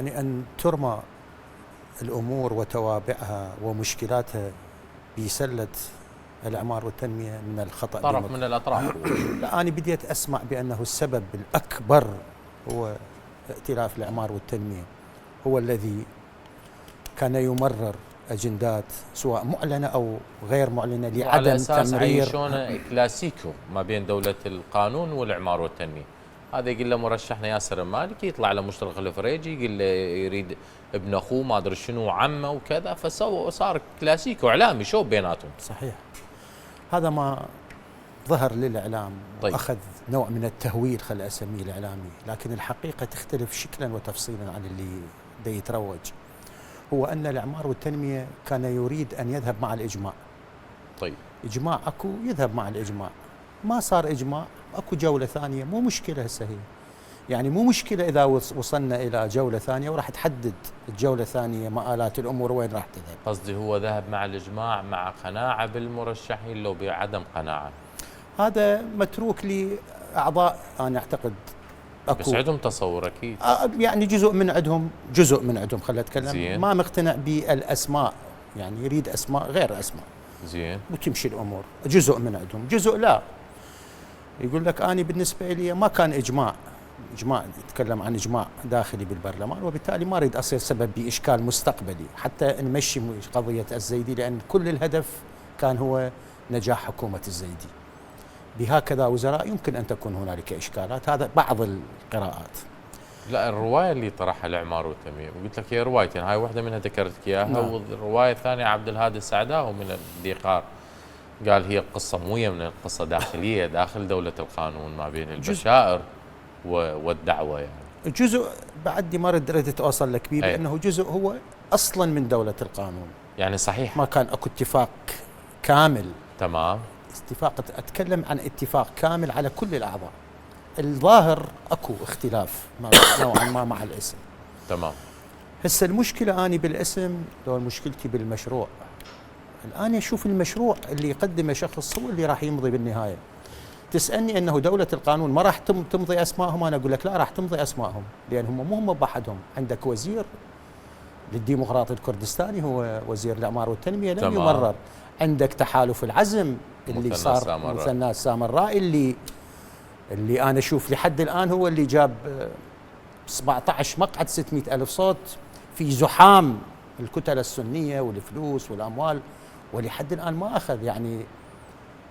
يعني أن ترمى الأمور وتوابعها ومشكلاتها بسلة الإعمار والتنمية من الخطأ طرف من الأطراف. لا، أنا بديت أسمع بأنه السبب الأكبر هو ائتلاف الإعمار والتنمية، هو الذي كان يمرر أجندات سواء معلنة أو غير معلنة لعدم على أساس تمرير. عيشون كلاسيكو ما بين دولة القانون والإعمار والتنمية. هذا يقول له مرشحنا ياسر المالكي، يطلع له مشترك الفريجي يقول له يريد ابن أخوه ما أدري شنو عمه وكذا، صار كلاسيكو إعلامي شو بيناتهم. صحيح، هذا ما ظهر للإعلام. طيب. وأخذ نوع من التهويل، خل أسميه الإعلامي، لكن الحقيقة تختلف شكلا وتفصيلا عن اللي دا يتروج. هو أن الإعمار والتنمية كان يريد أن يذهب مع الإجماع. طيب، إجماع أكو، يذهب مع الإجماع. ما صار إجماع، أكو جولة ثانية، مو مشكلة هسه هي. يعني مو مشكلة إذا وصلنا إلى جولة ثانية وراح تحدد الجولة الثانية مآلات الأمور وين راح تذهب. قصدي هو ذهب مع الإجماع مع قناعة بالمرشحين لو بعدم قناعة؟ هذا متروك لأعضاء أنا أعتقد أكو، بس عندهم تصور أكيد. يعني جزء من عندهم خلينا أتكلم. ما مقتنع بالأسماء، يعني يريد أسماء غير أسماء. زين. وتمشي الأمور. جزء من عندهم، جزء لا. يقول لك أنا بالنسبة لي ما كان إجماع، يتكلم عن إجماع داخلي بالبرلمان، وبالتالي ما أريد أصير سبب بإشكال مستقبلي حتى نمشي قضية الزيدي، لأن كل الهدف كان هو نجاح حكومة الزيدي. بهكذا وزراء يمكن أن تكون هنالك إشكالات، هذا بعض القراءات. لا، الرواية اللي طرحها الإعمار والتنمية قلت لك هي روايتين، هاي واحدة منها ذكرتك إياها. نعم. والرواية الثانية عبد الهادي السعداوي من الديقار قال هي قصة موية من القصة داخلية داخل دولة القانون ما بين البشائر والدعوة. يعني جزء بعد ما ردت أوصل لك به بأنه جزء هو أصلا من دولة القانون. يعني صحيح ما كان أكو اتفاق كامل. تمام. أتكلم عن اتفاق كامل على كل الأعضاء. الظاهر أكو اختلاف نوعا ما مع الاسم. تمام. هسه المشكلة أنا بالاسم لو مشكلتي بالمشروع. الآن أشوف المشروع اللي يقدمه شخص هو اللي راح يمضي بالنهاية. تسألني أنه دولة القانون ما راح تمضي أسمائهم، أنا أقول لك لا، راح تمضي أسمائهم، لأن هم بحدهم. عندك وزير للديمقراطي الكردستاني هو وزير الإعمار والتنمية لم يمرر. عندك تحالف العزم اللي صار مثنى السامرائي اللي أنا أشوف لحد الآن هو اللي جاب 17 مقعد 600 ألف صوت في زحام الكتل السنية والفلوس والأموال، ولحد الآن ما أخذ. يعني